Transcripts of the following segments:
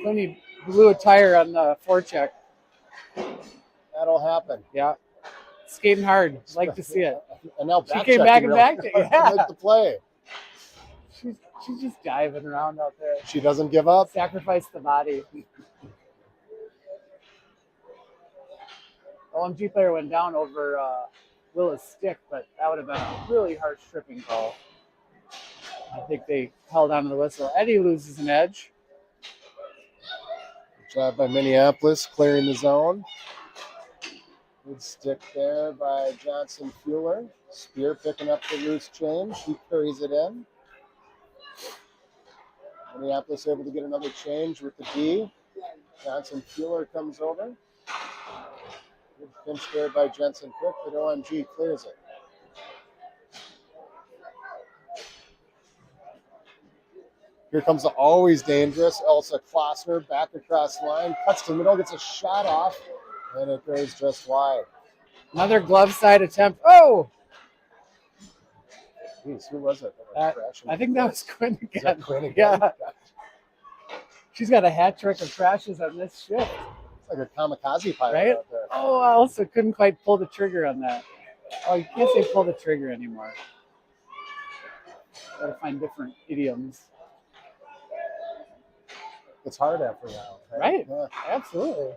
Quinny blew a tire on the forecheck. That'll happen. Yeah. Skating hard. Like to see it. And now She came back and really backed it. Yeah. to make the play. She's just diving around out there. She doesn't give up. Sacrifice the body. OMG player went down over Willa's stick, but that would have been a really harsh tripping call. I think they held on to the whistle. Eddie loses an edge. Good job by Minneapolis clearing the zone. Good stick there by Johnson Fueler. Spear picking up the loose change. He carries it in. Minneapolis able to get another change with the D. Johnson Fueler comes over. Good pinch there by Jensen Cook, but OMG clears it. Here comes the always dangerous Elsa Klossner back across the line. Cuts to the middle, gets a shot off, and it goes just wide. Another glove side attempt. Oh! Jeez, who was it? I think that was Quinn again. Is that Quinn again? Yeah. She's got a hat trick of crashes on this shift. It's like a kamikaze pilot right? out there. Oh, I also couldn't quite pull the trigger on that. Oh, you can't say pull the trigger anymore. Got to find different idioms. It's hard after a while. Right? Yeah. Absolutely.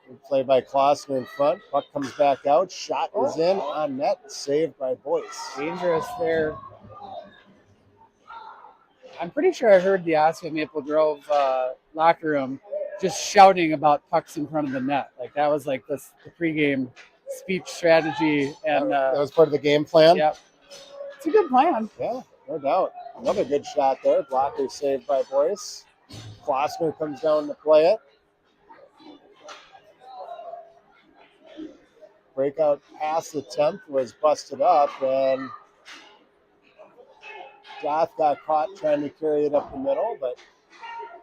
Good play by Klossner in front. Puck comes back out. Shot is in on net. Saved by Boyce. Dangerous there. I'm pretty sure I heard the Oscar Maple Grove locker room just shouting about pucks in front of the net. Like that was like the pregame speech strategy. And that was part of the game plan? Yep. It's a good plan. Yeah, no doubt. Another good shot there. Blocker saved by Boyce. Klossner comes down to play it. Breakout pass attempt was busted up, and Goth got caught trying to carry it up the middle, but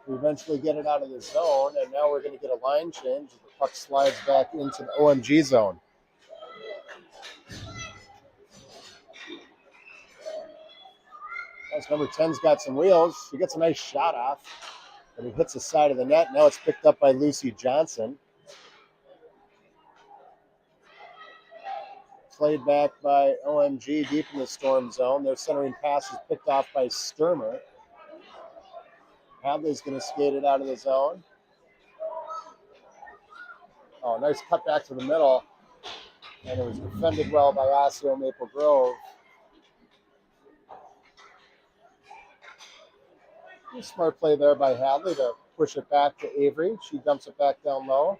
we eventually get it out of the zone, and now we're going to get a line change. The puck slides back into the OMG zone. As number 10's got some wheels. He gets a nice shot off, but he hits the side of the net. Now it's picked up by Lucy Johnson. Played back by OMG deep in the Storm zone. Their centering pass is picked off by Sturmer. Hadley's going to skate it out of the zone. Oh, nice cut back to the middle. And it was defended well by Osseo Maple Grove. Smart play there by Hadley to push it back to Avery. She dumps it back down low.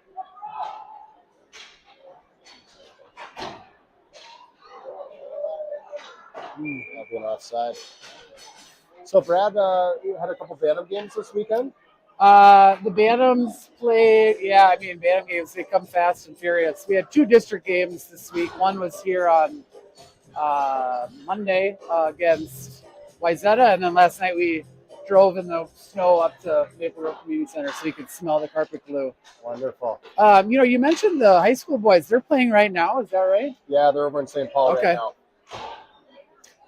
That'll be an offside. So, Brad, you had a couple Bantam games this weekend? The Bantams played, Bantam games, they come fast and furious. We had two district games this week. One was here on Monday against Wayzata, and then last night we drove in the snow up to Maple Grove Community Center so you could smell the carpet glue. Wonderful. You mentioned the high school boys. They're playing right now. Is that right? Yeah, they're over in St. Paul right now.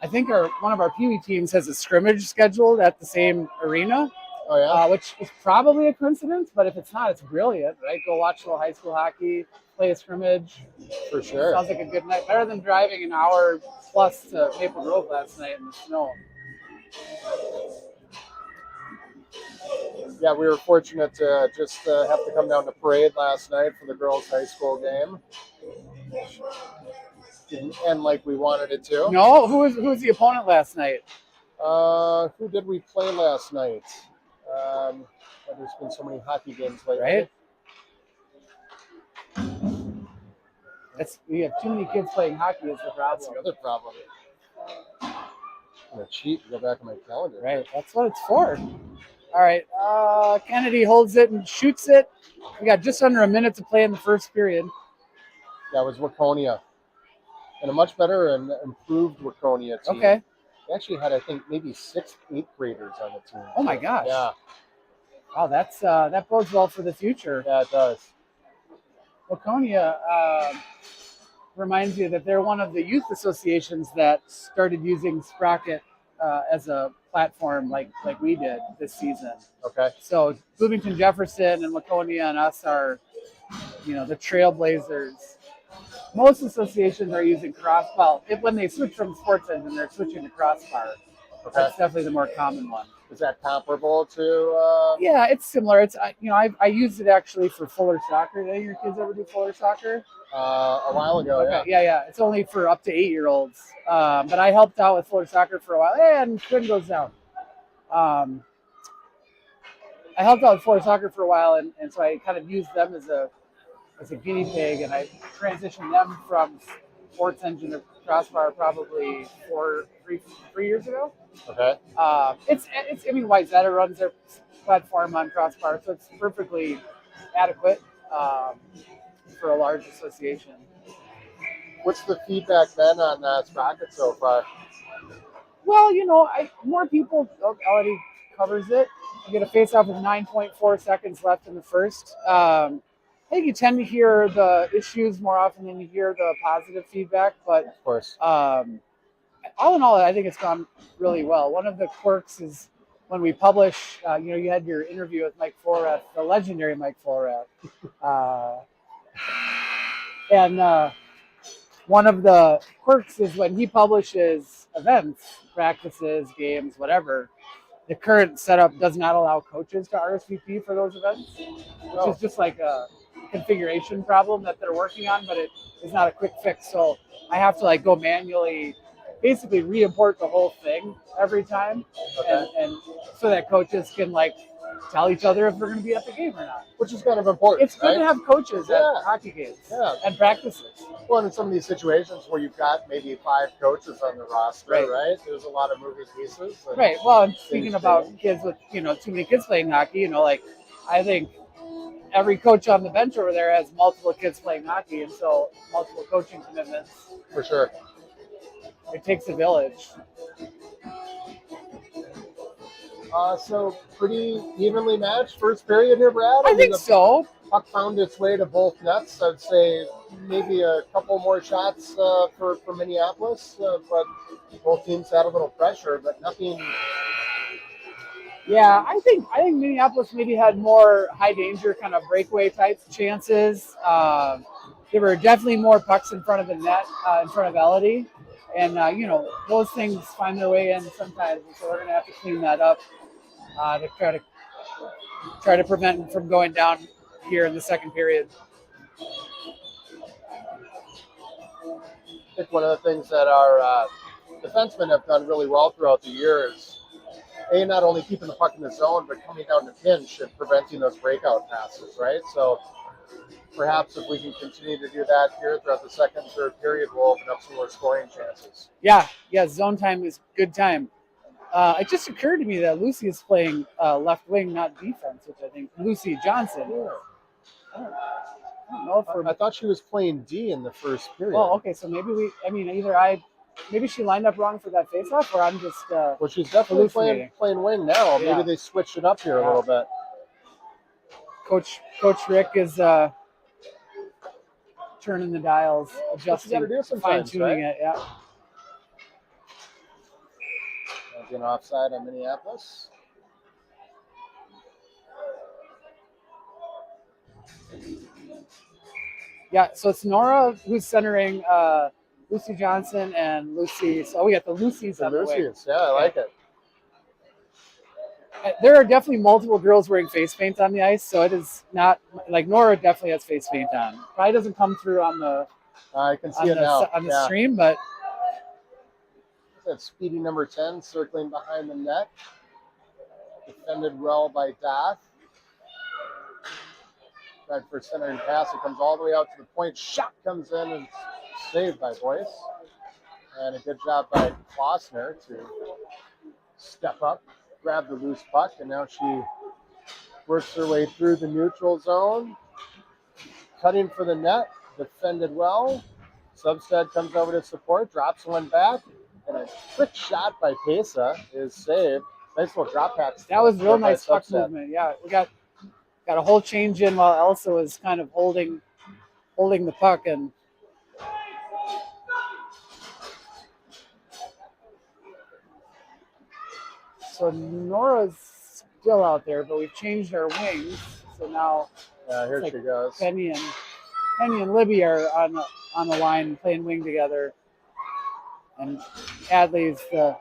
I think one of our Pee Wee teams has a scrimmage scheduled at the same arena. Oh, yeah? Which is probably a coincidence, but if it's not, it's brilliant, right? Go watch a little high school hockey, play a scrimmage. For sure. Sounds like a good night. Better than driving an hour plus to Maple Grove last night in the snow. Yeah, we were fortunate to just have to come down to Parade last night for the girls' high school game. Didn't end like we wanted it to. No? Who was the opponent last night? Who did we play last night? There's been so many hockey games lately. Right? We have too many kids playing hockey is the problem. That's the other problem. I'm going to cheat and go back on my calendar. Right, that's what it's for. All right, Kennedy holds it and shoots it. We got just under a minute to play in the first period. That was Waconia. And a much better and improved Waconia team. Okay. They actually had, I think, maybe 6 8th graders on the team. Oh, my gosh. Yeah. Wow, that bodes well for the future. Yeah, it does. Waconia reminds you that they're one of the youth associations that started using Sprocket as a platform like we did this season. Okay. So Bloomington Jefferson and Laconia and us are, the trailblazers. Most associations are using when they switch from Sports Engine, they're switching to Crossbar. Okay. That's definitely the more common one. Is that comparable to? Yeah, it's similar. I used it actually for Fuller Soccer. Did any of your kids ever do Fuller Soccer? A while ago, Okay, yeah. It's only for up to 8-year-olds. But I helped out with Fuller Soccer for a while. And Quinn goes down. I helped out with Fuller Soccer for a while, and so I kind of used them as a guinea pig, and I transitioned them from Sports Engine to Crossbar probably 3 years ago. Okay. Wyzetta runs their platform on Crossbar, so it's perfectly adequate for a large association. What's the feedback then on Sprocket so far? Well, more people already covers it. You get a face-off with 9.4 seconds left in the first. I think you tend to hear the issues more often than you hear the positive feedback, but of course, all in all, I think it's gone really well. One of the quirks is when we publish, you had your interview with Mike Forrath, the legendary Mike Forrath, and one of the quirks is when he publishes events, practices, games, whatever, the current setup does not allow coaches to RSVP for those events, which is just like a configuration problem that they're working on, but it is not a quick fix. So I have to go manually basically re-import the whole thing every time, and so that coaches can tell each other if they're going to be at the game or not. Which is kind of important. It's good to have coaches at hockey games and practices. Well, in some of these situations where you've got maybe 5 coaches on the roster, right? There's a lot of moving pieces. Right. Well, and speaking about kids with too many kids playing hockey, I think every coach on the bench over there has multiple kids playing hockey, and so multiple coaching commitments. For sure. It takes a village. So pretty evenly matched first period here, Brad? I think so. Puck found its way to both nets. I'd say maybe a couple more shots for Minneapolis, but both teams had a little pressure, but nothing. Yeah, I think Minneapolis maybe had more high danger kind of breakaway type chances. There were definitely more pucks in front of the net, in front of Elodie. And, those things find their way in sometimes. And so we're going to have to clean that up to try to prevent them from going down here in the second period. I think one of the things that our defensemen have done really well throughout the year is not only keeping the puck in the zone, but coming down to pinch and preventing those breakout passes, right? So perhaps if we can continue to do that here throughout the second and third period, we'll open up some more scoring chances. Yeah, zone time is good time. It just occurred to me that Lucy is playing left wing, not defense, which I think Lucy Johnson. Yeah. I don't know if I thought she was playing D in the first period. Well, okay, so maybe maybe she lined up wrong for that faceoff, or I'm just well, she's definitely playing wing now. Yeah. Maybe they switched it up here a little bit. Coach Rick is turning the dials, adjusting, fine-tuning it. Yeah. Being offside on Minneapolis. Yeah, so it's Nora who's centering Lucy Johnson and Lucy. So we got the Lucys on the way. Yeah, I like it. There are definitely multiple girls wearing face paint on the ice, so it is not Nora definitely has face paint on. Probably doesn't come through on the I can see it now on the stream, but that's speedy number 10 circling behind the net. Defended well by Doth. Tried for centering pass. It comes all the way out to the point. Shot comes in and saved by Boyce. And a good job by Klossner to step up, grab the loose puck, and now she works her way through the neutral zone. Cutting for the net. Defended well. Substead comes over to support, drops one back, and a quick shot by Pesa is saved. Nice little drop pack. That was real nice puck movement. Yeah, we got a whole change in while Elsa was kind of holding the puck, and so Nora's still out there, but we've changed our wings. So now Yeah, here It's she like goes. Penny and Libby are on the line playing wing together, and Hadley's the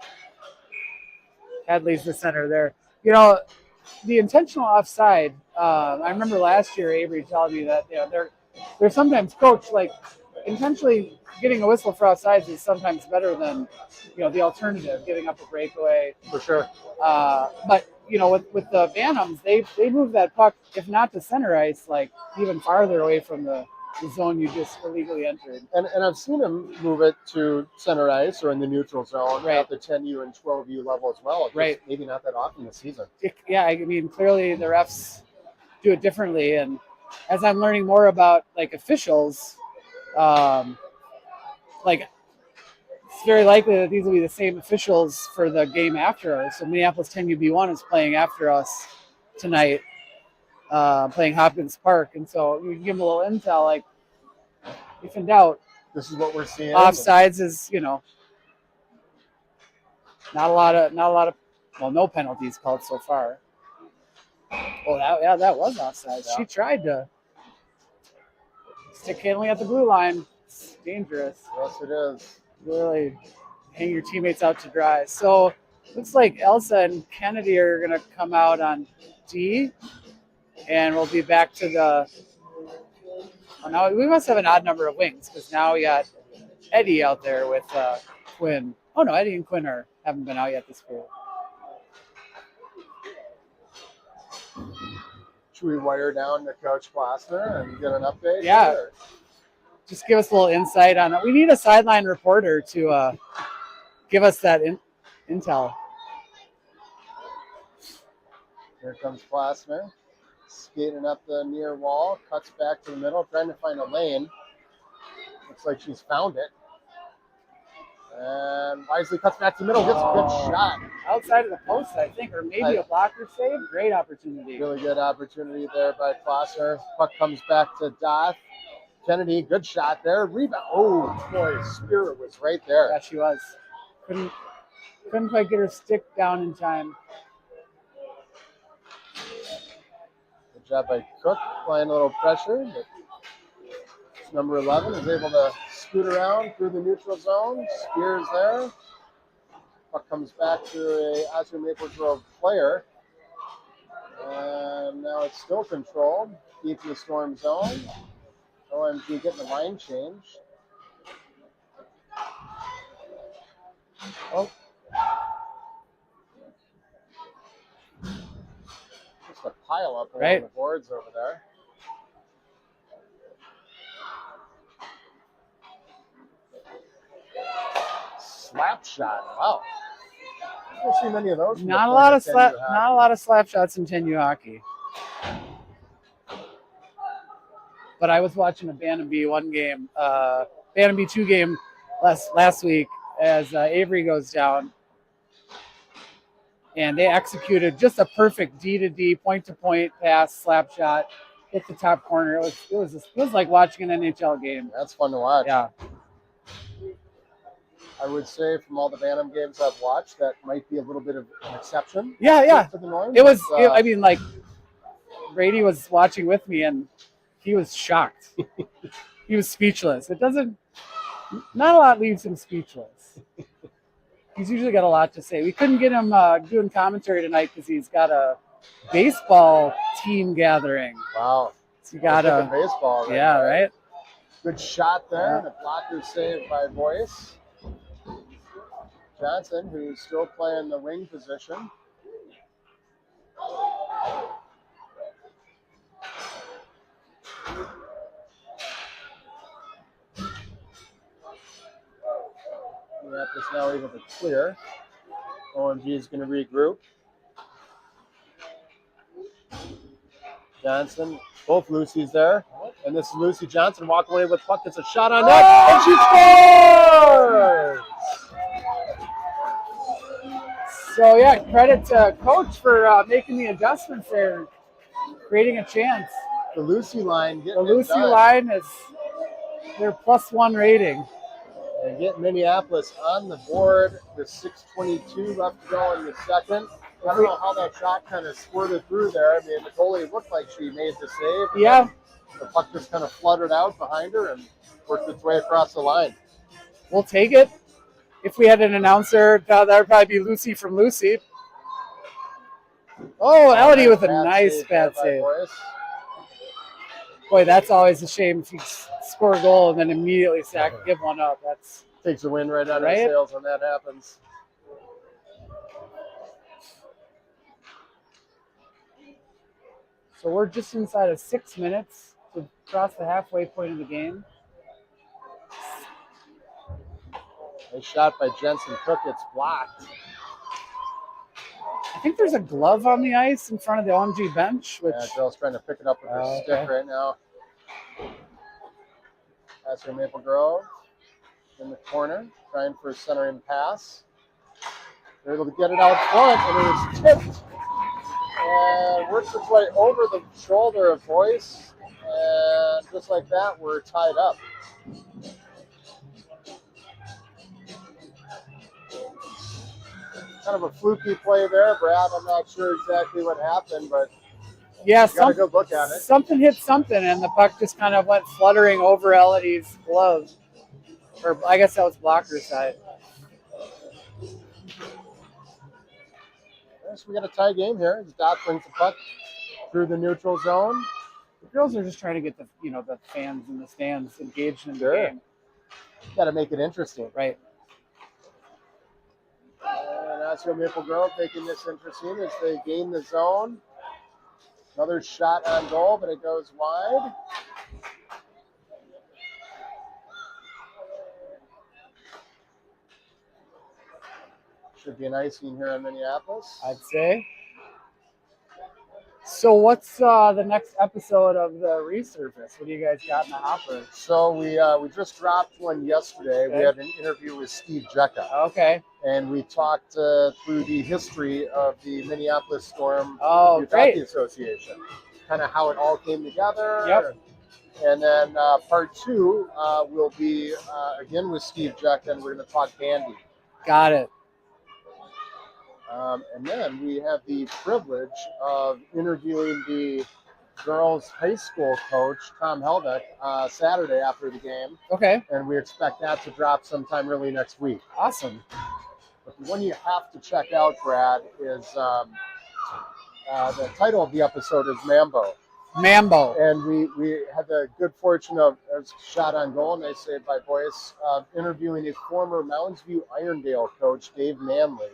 center there. You know, the intentional offside. I remember last year Avery telling me that they're sometimes coached like intentionally getting a whistle for offsides is sometimes better than the alternative, giving up a breakaway. For sure. But with the Bantams, they move that puck, if not to center ice, like even farther away from the zone you just illegally entered. And I've seen him move it to center ice or in the neutral zone Right. at the 10U and 12U level as well. Just Right. maybe not that often this season. Yeah, I mean, clearly the refs do it differently, and as I'm learning more about like officials, like it's very likely that these will be the same officials for the game after us. So Minneapolis 10UB1 is playing after us tonight, playing Hopkins Park, and so you can give them a little intel, like if in doubt, This is what we're seeing. offsides is not a lot of well, no penalties called so far. Well, that was offside. Yeah. She tried to stick handling at the blue line. It's dangerous. Yes, it is. Really hang your teammates out to dry. So looks like Elsa and Kennedy are going to come out on D, and we'll be back to the. Oh, now we must have an odd number of wings because now we got Eddie out there with Quinn. Oh no, Eddie and Quinn haven't been out yet this year. Should we wire down to Coach Klossner and get an update? Yeah. Or? Just give us a little insight on it. We need a sideline reporter to give us that intel. Here comes Klossner, skating up the near wall, cuts back to the middle, trying to find a lane. Looks like she's found it. And wisely cuts back to the middle, gets a good shot. Outside of the post, I think, or maybe a blocker save. Great opportunity. Really good opportunity there by Klossner. Puck comes back to Doth. Kennedy, good shot there. Rebound. Oh, boy, Spirit was right there. Yeah, she was. Couldn't quite get her stick down in time. Good job by Cook, applying a little pressure. But number 11 is able to scoot around through the neutral zone. Spears there. Puck comes back to a Oscar Maple Grove player. And now it's still controlled. Deep in the Storm zone. OMG getting the line change. Oh. Just a pile up along the boards over there. Slap shot. Wow. I don't see many of those. Not a lot of slap shots in 10U hockey. But I was watching a Bantam B1 game, Bantam B2 game last week as Avery goes down, and they executed just a perfect D-to-D, point-to-point pass, slap shot, hit the top corner. It was like watching an NHL game. That's fun to watch. Yeah. I would say from all the Bantam games I've watched, that might be a little bit of an exception. Yeah. To the norm. It was. I mean, like Brady was watching with me, and he was shocked. He was speechless. Not a lot leaves him speechless. He's usually got a lot to say. We couldn't get him doing commentary tonight because he's got a baseball team gathering. Wow. So you got a baseball. Right? Yeah, right. Good shot there. Yeah. The blocker saved by Boyce. Johnson, who's still playing the wing position. Minneapolis now able to clear. OMG is going to regroup. Johnson, both Lucy's there. And this is Lucy Johnson walking away with puck. Gets a shot on net. And she scores! So, yeah, credit to Coach for making the adjustments there, creating a chance. The Lucy line getting The Lucy it done. line is their +1 rating. And get Minneapolis on the board with 6:22 left to go in the second. I don't know how that shot kind of squirted through there. I mean, the goalie looked like she made the save. And Yeah. the puck just kind of fluttered out behind her and worked its way across the line. We'll take it. If we had an announcer, that would probably be Lucy from Lucy. Oh, Elodie with a nice bad save. Boy, that's always a shame if you score a goal and then immediately give one up. That's takes the wind right out of Right? the sails when that happens. so we're just inside of 6 minutes to cross the halfway point of the game. Nice shot by Jensen Cook. It's blocked. I think there's a glove on the ice in front of the OMG bench, which Yeah, Jill's trying to pick it up with her stick right now. That's her Maple Grove in the corner, trying for a centering pass. They're able to get it out front, and it was tipped. And works its way over the shoulder of Boyce. And just like that, we're tied up. Kind of a fluky play there, Brad. I'm not sure exactly what happened, but yeah, got a good look at it. Something hit something, and the puck just kind of went fluttering over Elodie's glove. Or I guess that was blocker side. So we got a tie game here. Dot brings the puck through the neutral zone. The girls are just trying to get the the fans in the stands engaged in the game. Got to make it interesting. Right. And Osceola Maple Grove making this interesting as they gain the zone. Another shot on goal, but it goes wide. Should be an icing here in Minneapolis, I'd say. So what's the next episode of the Resurface? What do you guys got in the hopper? So we just dropped one yesterday. Okay. We had an interview with Steve Jecka. Okay. And we talked through the history of the Minneapolis Storm Oh, Youth great. Hockey Association, kind of how it all came together. Yep. And then part two will be again with Steve Jecka, and we're going to talk bandy. Got it. And then we have the privilege of interviewing the girls' high school coach, Tom Helbeck, Saturday after the game. Okay. And we expect that to drop sometime early next week. Awesome. But the one you have to check out, Brad, is the title of the episode is Mambo. Mambo. And we had the good fortune of a shot on goal, and they saved by Boyce, interviewing a former Mounds View Irondale coach, Dave Manley,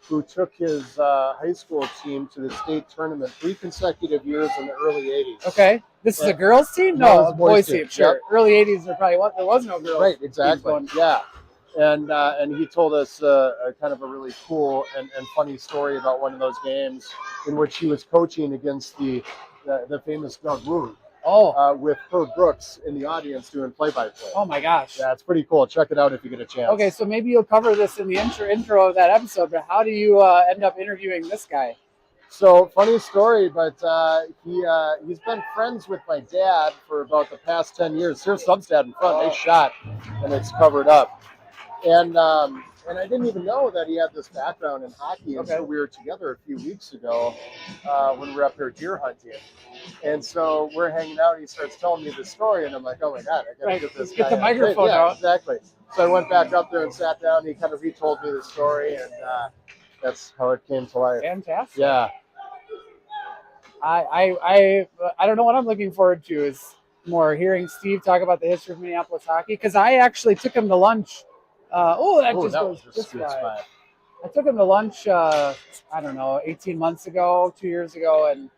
who took his high school team to the state tournament 3 consecutive years in the early 80s. Okay. This is a girls' team? No, No, it's a boys' team. Sure. Yep. Early 80s, there was no girls. Right, exactly. going. Yeah. And he told us a kind of a really cool and funny story about one of those games in which he was coaching against the famous Doug Wood. Oh. With Herb Brooks in the audience doing play-by-play. Oh my gosh. Yeah, it's pretty cool. Check it out if you get a chance. Okay, so maybe you'll cover this in the intro of that episode, but how do you end up interviewing this guy? So, funny story, but he's been friends with my dad for about the past 10 years. Here's Substad in front. Nice shot, and it's covered up. And I didn't even know that he had this background in hockey until we were together a few weeks ago when we were up there deer hunting. And so we're hanging out, and he starts telling me the story, and I'm like, oh my God, I got to get this guy. Get the microphone yeah, out. Exactly. So I went back up there and sat down, and he kind of retold me the story, and that's how it came to life. Fantastic. Yeah. I don't know what I'm looking forward to is more hearing Steve talk about the history of Minneapolis hockey, because I actually took him to lunch. That was goes just this a good way. spot. I took him to lunch, 18 months ago, 2 years ago, and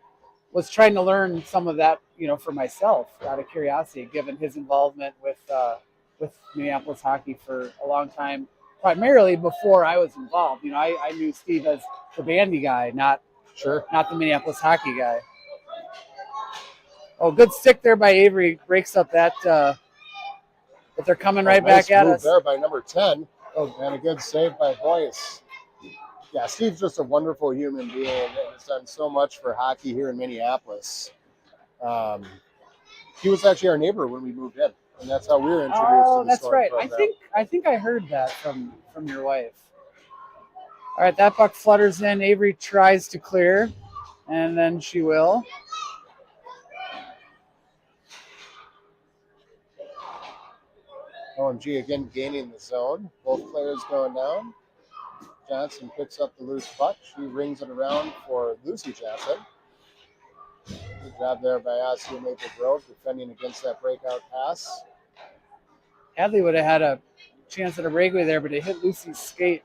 was trying to learn some of that, for myself out of curiosity, given his involvement with Minneapolis hockey for a long time, primarily before I was involved. I knew Steve as the bandy guy, not the Minneapolis hockey guy. Oh, good stick there by Avery. Breaks up that, but they're coming right nice back at move us. There by number 10. And a good save by Boyce. Yeah, Steve's just a wonderful human being and has done so much for hockey here in Minneapolis. He was actually our neighbor when we moved in, and that's how we were introduced to the that's Storm right. program. I think I heard that from your wife. All right, that puck flutters in. Avery tries to clear, and then she will. OMG again gaining the zone. Both players going down. Johnson picks up the loose puck. She rings it around for Lucy Johnson. Good job there by Osseo Maple Grove defending against that breakout pass. Hadley would have had a chance at a breakaway there, but it hit Lucy's skate.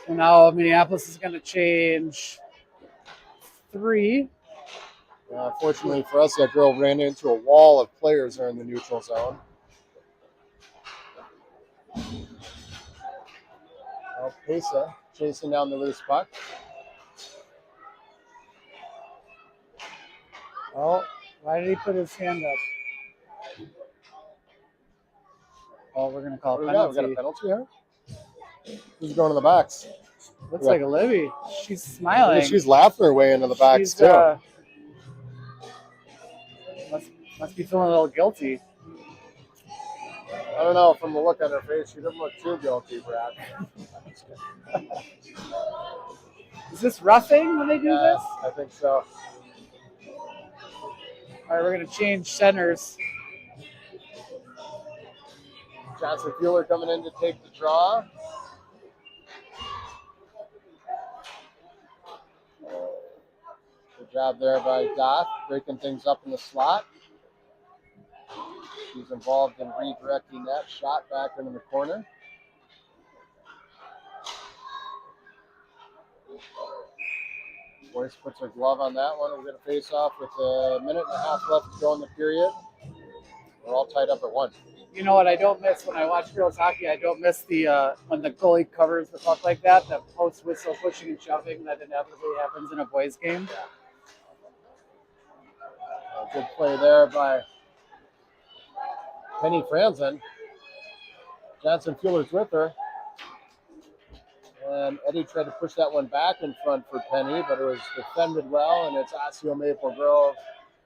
So now Minneapolis is going to change 3. Fortunately for us, that girl ran into a wall of players there in the neutral zone. Now Pesa chasing down the loose puck. Oh, why did he put his hand up? Oh, we're going to call What it do we got? We got a penalty. penalty here? Who's going to the box? Looks Yeah. like Olivia. She's smiling. She's laughing her way into the box, She's, too. must be feeling a little guilty. I don't know. From the look on her face, she doesn't look too guilty, Brad. Is this roughing when they do this? I think so. All right, we're going to change centers. Johnson Fueler coming in to take the draw. Good job there by Doth, breaking things up in the slot. She's involved in redirecting that shot back into the corner. Boyce puts her glove on that one. We're going to face off with a minute and a half left to go in the period. We're all tied up at 1. You know what I don't miss when I watch girls hockey? I don't miss the when the goalie covers the puck like that, the post whistle pushing and shoving that inevitably happens in a boys' game. A good play there by Penny Franzen. Johnson Fueler's with her. And Eddie tried to push that one back in front for Penny, but it was defended well, and it's Osseo Maple Grove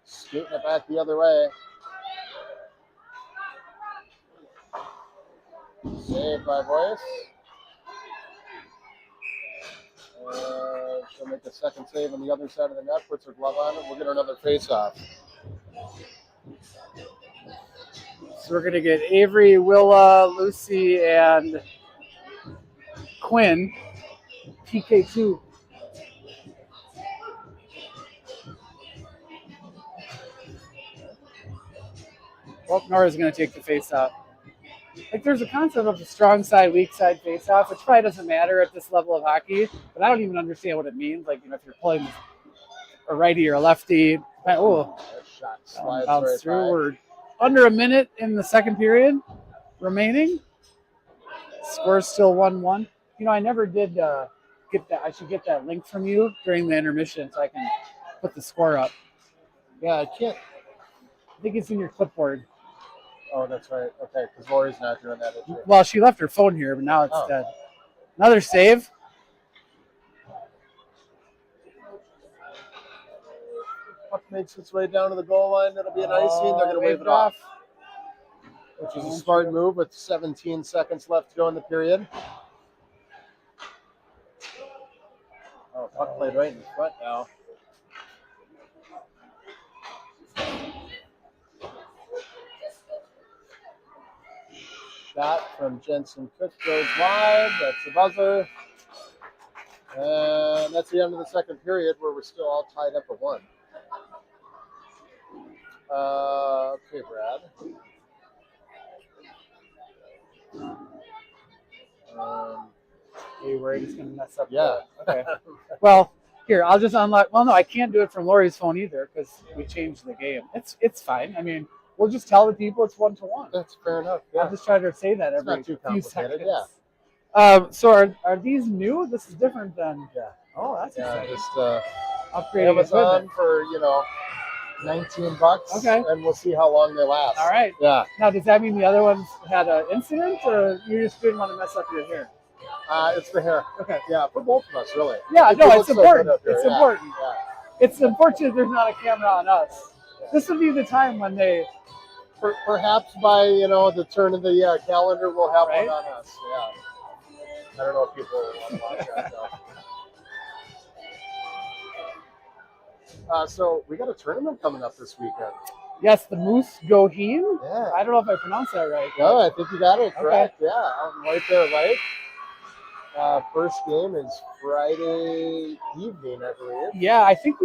skating it back the other way. Saved by Boyce. She'll make a second save on the other side of the net, puts her glove on it. We'll get her another face-off. So we're going to get Avery, Willa, Lucy, and Quinn, PK2. Well, Nora's going to take the face-off. Like, there's a concept of a strong side, weak side face-off, which probably doesn't matter at this level of hockey, but I don't even understand what it means. Like, if you're playing a righty or a lefty, oh, That shot slides bounce right through. by. We're under a minute in the second period remaining. Score's still 1-1. I never did get that. I should get that link from you during the intermission so I can put the score up. Yeah, I can't. I think it's in your clipboard. Oh, that's right. Okay, because Lori's not doing that, is she? Well, she left her phone here, but now it's Oh. dead. Another save. Puck makes its way down to the goal line. That'll be an icing. They're going to wave it off, which is a smart move with 17 seconds left to go in the period. Oh, puck played right in front now. Shot from Jensen Cook goes wide. That's the buzzer. And that's the end of the second period where we're still all tied up at 1. Okay, Brad. Are you worried it's going to mess up? Yeah. Okay. Well, here, I'll just unlock. Well, no, I can't do it from Lori's phone either because we changed the game. It's fine. I mean, we'll just tell the people it's 1-1. That's fair enough. I'll Yeah. just try to say that It's every not too few complicated, seconds. yeah. So are these new? This is different than. Yeah. Oh, that's Yeah, exciting. just Upgrading Amazon equipment. for, $19. Okay. And we'll see how long they last. All right. Yeah. Now, does that mean the other ones had an incident, or you just didn't want to mess up your hair? It's the hair. Okay. Yeah, for both of us, really. Yeah, It no, looks it's so good important. up here, It's yeah, important. Yeah. It's unfortunate there's not a camera on us. This would be the time when they. Perhaps by, the turn of the calendar, we'll have Right? one on us. Yeah. I don't know if people want to watch that though. So we got a tournament coming up this weekend. Yes, the Moose Goheen. Yeah. I don't know if I pronounced that right. No, I think you got it correct. Okay. Yeah, out in White Bear Lake. First game is Friday evening, I believe. Yeah, I think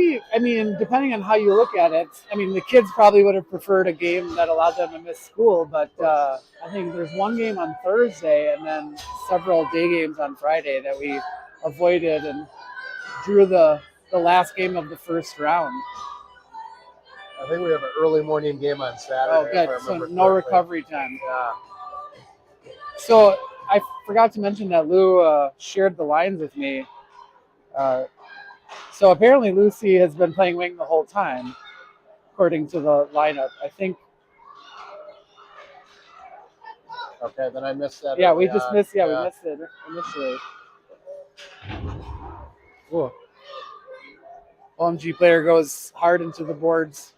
depending on how you look at it, the kids probably would have preferred a game that allowed them to miss school, but I think there's one game on Thursday and then several day games on Friday that we avoided and drew the last game of the first round. I think we have an early morning game on Saturday. Oh, good. If I So remember no correctly. recovery time. Yeah. So I forgot to mention that Lou shared the lines with me. So apparently Lucy has been playing wing the whole time, according to the lineup. I think. Okay, then I missed that. Yeah, we early just on. missed. Yeah, we missed it initially. Ooh. OMG player goes hard into the boards.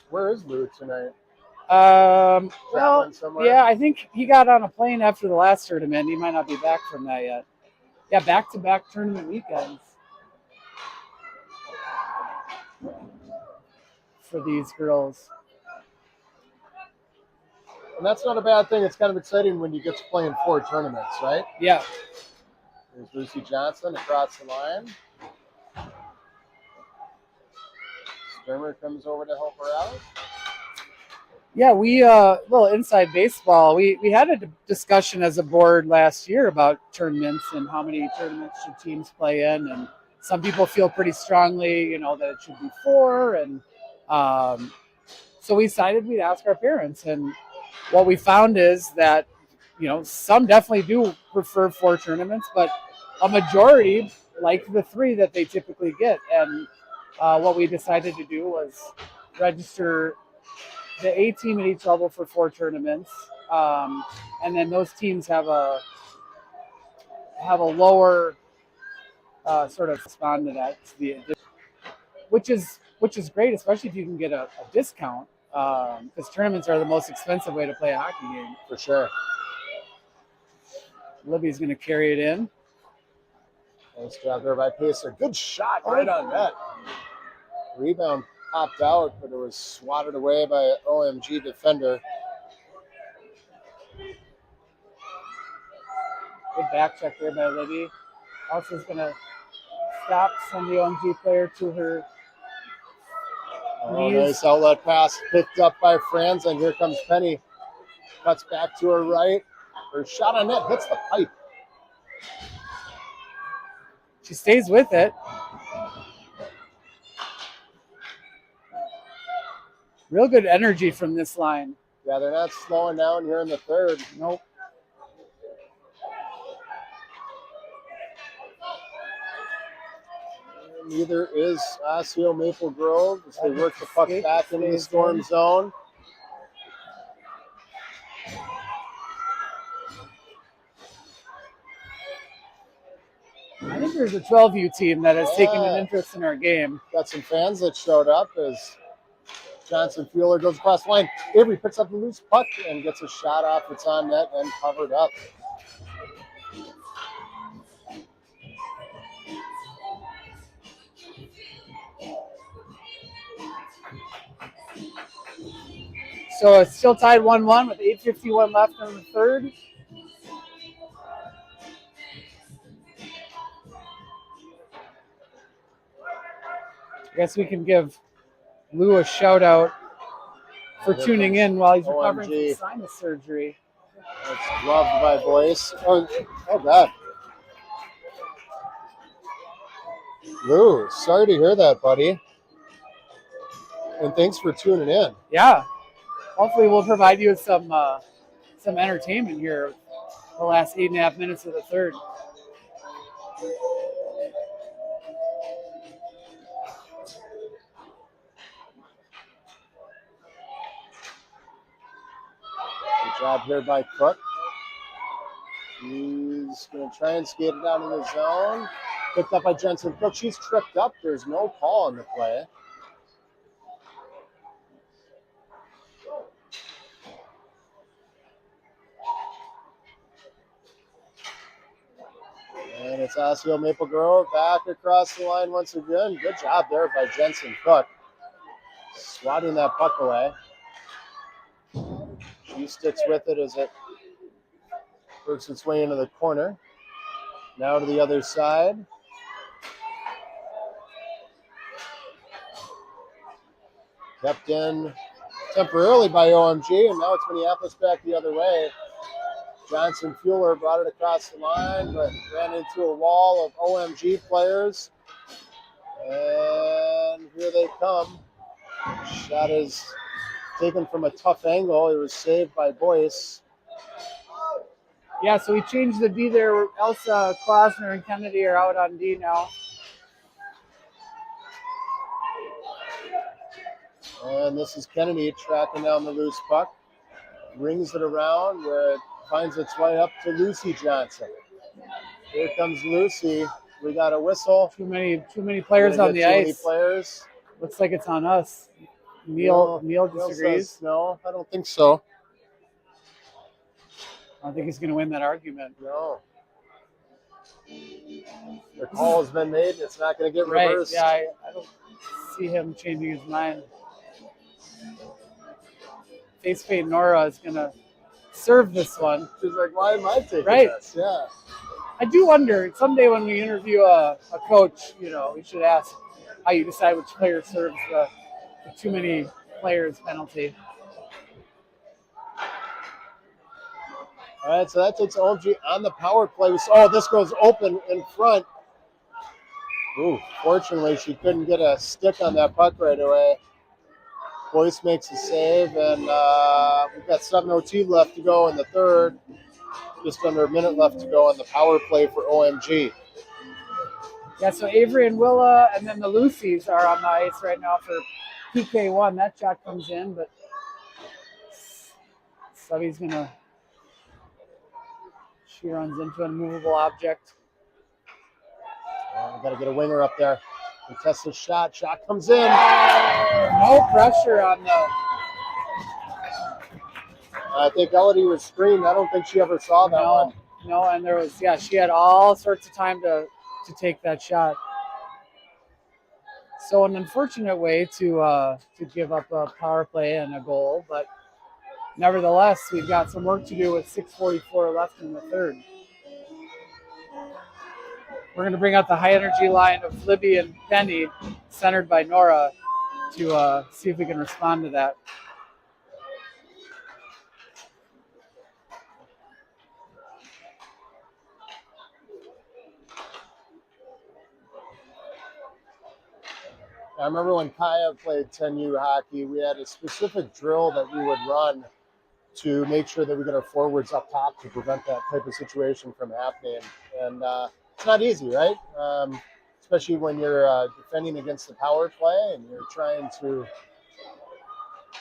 Where is Lou tonight? Well, Traveling somewhere? yeah, I think he got on a plane after the last tournament. He might not be back from that yet. Yeah, back-to-back tournament weekends for these girls. And that's not a bad thing. It's kind of exciting when you get to play in 4 tournaments, right? Yeah. There's Lucy Johnson across the line. Sturmer comes over to help her out. Yeah, we little inside baseball. We had a discussion as a board last year about tournaments and how many tournaments should teams play in, and some people feel pretty strongly, that it should be 4, and so we decided we'd ask our parents, and what we found is that some definitely do prefer 4 tournaments, but a majority like the 3 that they typically get, and what we decided to do was register the A team at each level for 4 tournaments, and then those teams have a lower sort of respond to that, which is great, especially if you can get a discount, because tournaments are the most expensive way to play a hockey game. For sure. Libby's going to carry it in. Nice job there by Pacer. Good shot right on net. Rebound popped out, but it was swatted away by an OMG defender. Good back check there by Libby. Also is going to stop, send the OMG player to her knees. Nice outlet pass picked up by Franz, and here comes Penny. Cuts back to her right. Her shot on net hits the pipe. She stays with it. Real good energy from this line. Yeah, they're not slowing down here in the third. Nope. Neither is Osseo Maple Grove as they work the puck back into the Storm zone. I think there's a 12U team that has taken an interest in our game. Got some fans that showed up as Johnson Fueler goes across the line. Avery picks up the loose puck and gets a shot off. It's on net and covered up. So it's still tied 1-1 with 8:51 left in the third. I guess we can give Lou a shout out for tuning in while he's recovering OMG. from sinus surgery. It's loved by Boyce. Oh God. Lou, sorry to hear that, buddy. And thanks for tuning in. Yeah. Hopefully we'll provide you with some entertainment here the last 8.5 minutes of the third. Good job here by Cook. He's going to try and skate it down in the zone. Picked up by Jensen Cook. She's tripped up. There's no call in the play. And it's Osseo Maple Grove back across the line once again. Good job there by Jensen Cook. Swatting that puck away. She sticks with it as it works its way into the corner. Now to the other side. Kept in temporarily by OMG, and now it's Minneapolis back the other way. Johnson Fueler brought it across the line, but ran into a wall of OMG players. And here they come. Shot is taken from a tough angle. It was saved by Boyce. Yeah, so we changed the D there. Elsa Klosner and Kennedy are out on D now. And this is Kennedy tracking down the loose puck. Rings it around where it finds its way up to Lucy Johnson. Here comes Lucy. We got a whistle. Too many players on the ice. Too many players. Looks like it's on us. Neil disagrees. Says, no, I don't think so. I don't think he's going to win that argument. No. The call has been made. It's not going to get reversed. Yeah, I don't see him changing his mind. Face paint Nora is going to serve this one. She's like, why am I taking this? Yeah. I do wonder, someday when we interview a coach, we should ask how you decide which player serves the too many players penalty. All right, so that takes OMG on the power play. Oh, this goes open in front. Ooh, fortunately, she couldn't get a stick on that puck right away. Boyce makes a save, and we've got 7:02 left to go in the third. Just under a minute left to go on the power play for OMG. Yeah, so Avery and Willa and then the Lucys are on the ice right now for PK1. That shot comes in, but Subby's going to... She runs into an immovable object. We got to get a winger up there. Contested shot. Shot comes in. No pressure on the... I think Elodie was screamed. I don't think she ever saw that one. No, and there was, she had all sorts of time to take that shot. So an unfortunate way to give up a power play and a goal, but nevertheless, we've got some work to do with 6:44 left in the third. We're going to bring out the high energy line of Libby and Penny, centered by Nora, to see if we can respond to that. I remember when Kaya played 10U hockey, we had a specific drill that we would run to make sure that we get our forwards up top to prevent that type of situation from happening. And it's not easy, right? Especially when you're defending against the power play and you're trying to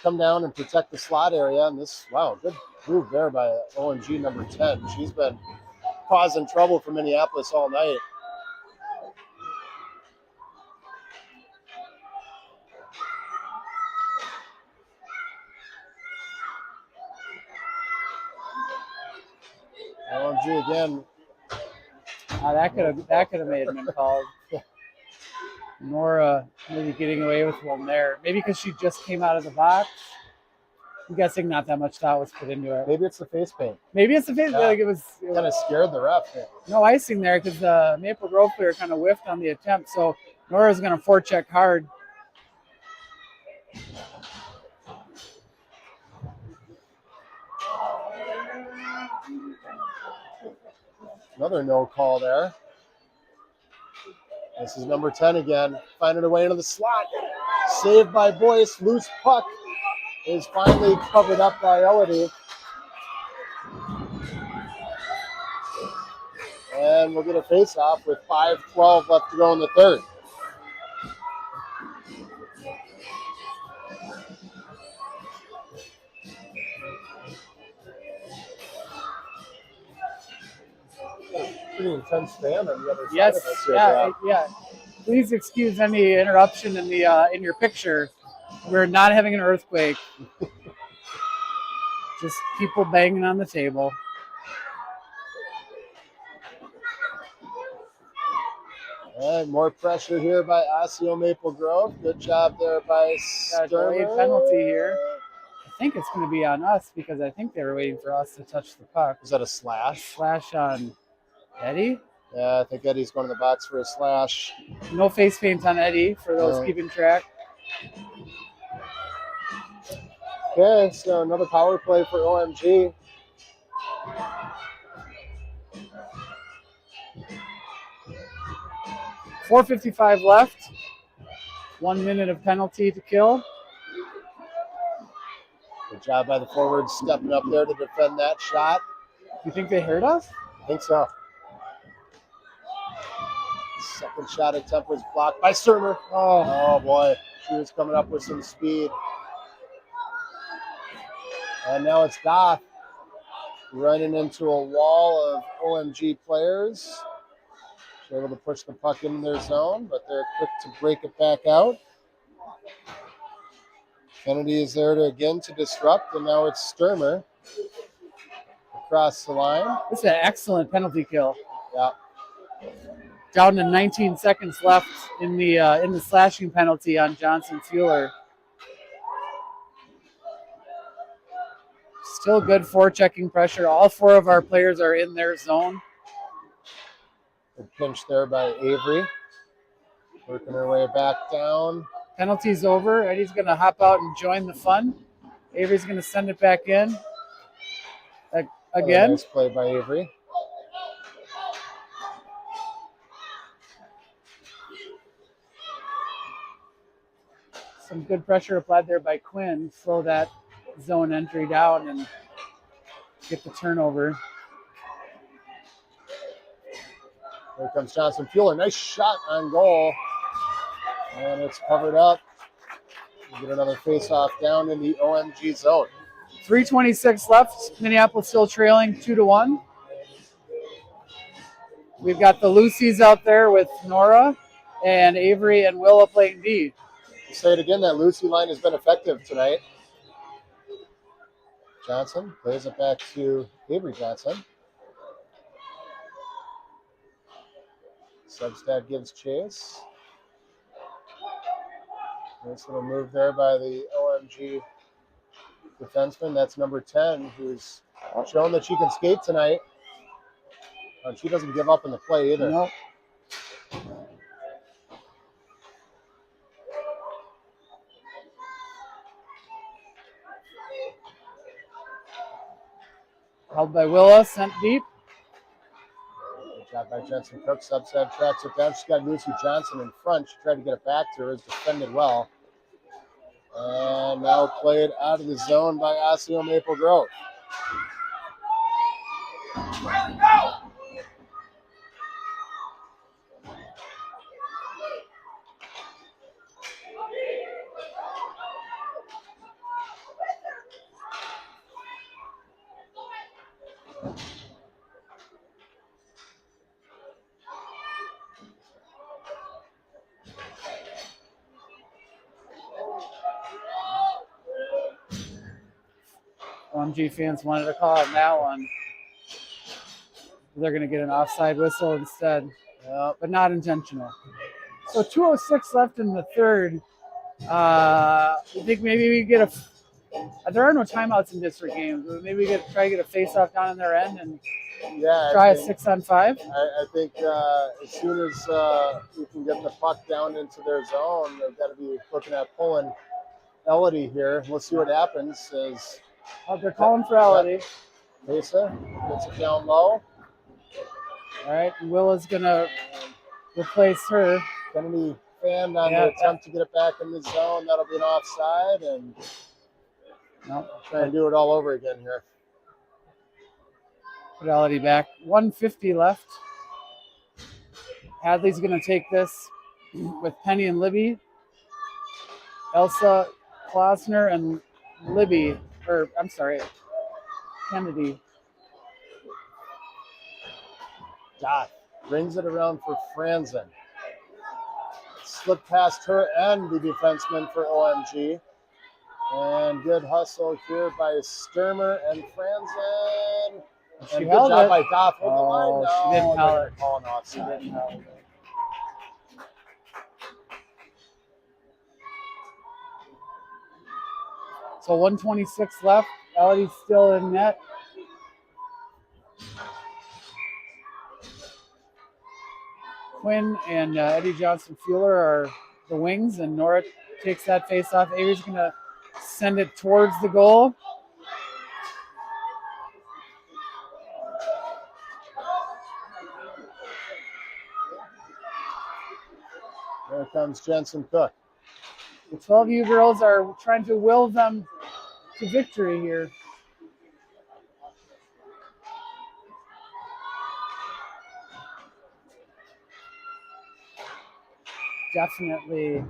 come down and protect the slot area. And this, good move there by OMG number 10. She's been causing trouble for Minneapolis all night. OMG again. That could have made him called. Nora maybe getting away with one there. Maybe because she just came out of the box. I'm guessing not that much thought was put into it. Maybe it's the face paint. Like it was kind of scared the ref. No icing there because the Maple Grove player kind of whiffed on the attempt. So Nora's going to forecheck hard. Another no call there. This is number 10 again. Finding a way into the slot. Saved by Boyce. Loose puck is finally covered up by Elodie. And we'll get a face-off with 5:12 left to go in the third. Pretty intense fan on the other side of us here. Yeah. Please excuse any interruption in your picture. We're not having an earthquake. Just people banging on the table. And more pressure here by Osseo Maple Grove. Good job there by Got a Sturmer. delayed penalty here. I think it's going to be on us because I think they were waiting for us to touch the puck. Was that a slash? Slash on Eddie. Yeah, I think Eddie's going to the box for a slash. No face paint on Eddie for those No. keeping track. Okay, so another power play for OMG. .455 left. 1 minute of penalty to kill. Good job by the forwards stepping up there to defend that shot. You think they heard us? I think so. Second shot attempt was blocked by Sturmer. Oh boy, she was coming up with some speed. And now it's Goff running into a wall of OMG players. They're able to push the puck in their zone, but they're quick to break it back out. Kennedy is there to disrupt, and now it's Sturmer across the line. This is an excellent penalty kill. Yeah. Down to 19 seconds left in the slashing penalty on Johnson Fueler. Still good forechecking pressure. All 4 of our players are in their zone. Good pinch there by Avery. Working her way back down. Penalty's over. Eddie's going to hop out and join the fun. Avery's going to send it back in. Again. Nice play by Avery. Some good pressure applied there by Quinn. Slow that zone entry down and get the turnover. Here comes Johnson Fueler. Nice shot on goal. And it's covered up. We get another face-off down in the OMG zone. 3:26 left. Minneapolis still trailing 2-1. We've got the Lucy's out there with Nora and Avery and Willa playing D. Say it again, that Lucy line has been effective tonight. Johnson plays it back to Avery Johnson. Substad gives chase. Nice little move there by the OMG defenseman. That's number 10, who's shown that she can skate tonight. She doesn't give up in the play either. Nope. Held by Willa, sent deep. Good job by Jensen Cook. Subset tracks it down. She's got Lucy Johnson in front. She tried to get it back to her. It's defended well. And now played out of the zone by Osseo Maple Grove. OMG fans wanted to call it that one. They're going to get an offside whistle instead, but not intentional. So 2:06 left in the third. I think maybe we get there are no timeouts in district games. Maybe we try to get a face-off down in their end and try a 6-on-5. I think as soon as we can get the puck down into their zone, they've got to be looking at pulling Elodie here. We'll see what happens. They're calling for Elodie. Mesa gets it down low. All right, and Willa's going to replace her. Kennedy fanned on the attempt to get it back in the zone. That'll be an offside, and try and do it all over again here. Put Elodie back. 1:50 left. Hadley's going to take this with Penny and Libby. Elsa Klosner and Libby, Kennedy. Dot brings it around for Franzen. Slipped past her and the defenseman for OMG. And good hustle here by Sturmer and Franzen. She And good held job it. by Goff on the line. She didn't No, held they're it. calling offside. So 126 left. Elodie's still in net. Quinn and Eddie Johnson Fueler are the wings, and Nora takes that face off. Avery's going to send it towards the goal. There comes Jensen Cook. The 12U girls are trying to will them to victory here. Definitely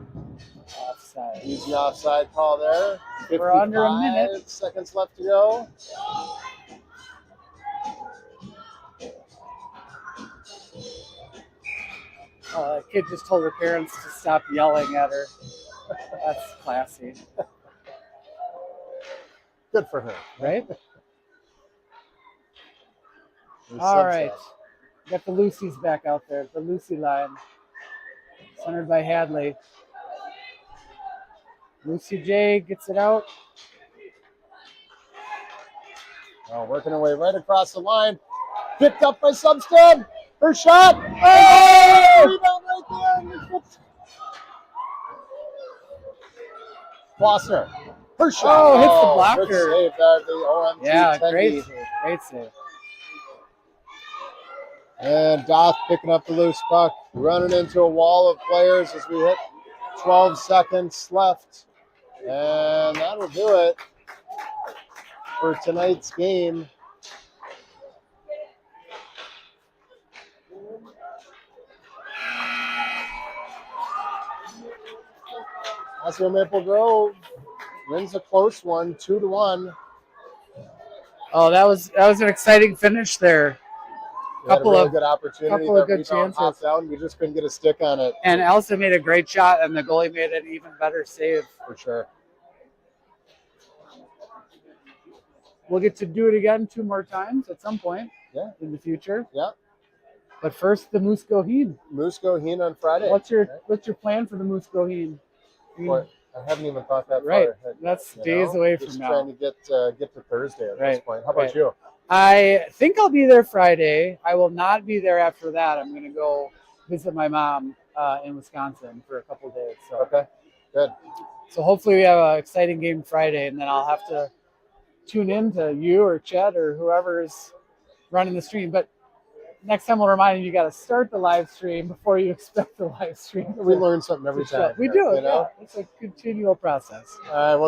offside. Easy offside call there. We're under a minute. 55 seconds left to go. That kid just told her parents to stop yelling at her. That's classy, Good for her. right? Who All said right. so? Got the Lucy's back out there. The Lucy line. Centered by Hadley. Lucy J gets it out. Oh, working her way right across the line. Picked up by Substead. Her shot. Oh! Rebound right there. Klossner. Her shot. Oh, hits the blocker. Good save there. The OMG Yeah, 10D. great save. Great save. And Doth picking up the loose puck, running into a wall of players as we hit 12 seconds left. And that'll do it for tonight's game. Osceola Maple Grove wins a close one, 2-1. Oh, that was an exciting finish there. We had a Couple really of- good opportunity. couple of That good rebound chances. popped out, and we just couldn't get a stick on it. And Elsa made a great shot, and the goalie made an even better save. For sure. We'll get to do it again 2 more times at some point Yeah. in the future. Yeah. But first, the Moose Goheen. Musco Heen on Friday. What's your plan for the Moose Goheen? What? I haven't even thought that Right. far ahead. That's You days know? away Just from trying now. to get to Thursday at this Right. point. How about Right. you? I think I'll be there Friday. I will not be there after that. I'm going to go visit my mom in Wisconsin for a couple days. So, Okay, good. so hopefully we have an exciting game Friday, and then I'll have to tune in to you or Chet or whoever's running the stream. But next time we'll remind you got to start the live stream before you expect the live stream. We learn something every to show. time. We here, do. You know? Yeah. It's a continual process. All right. Well,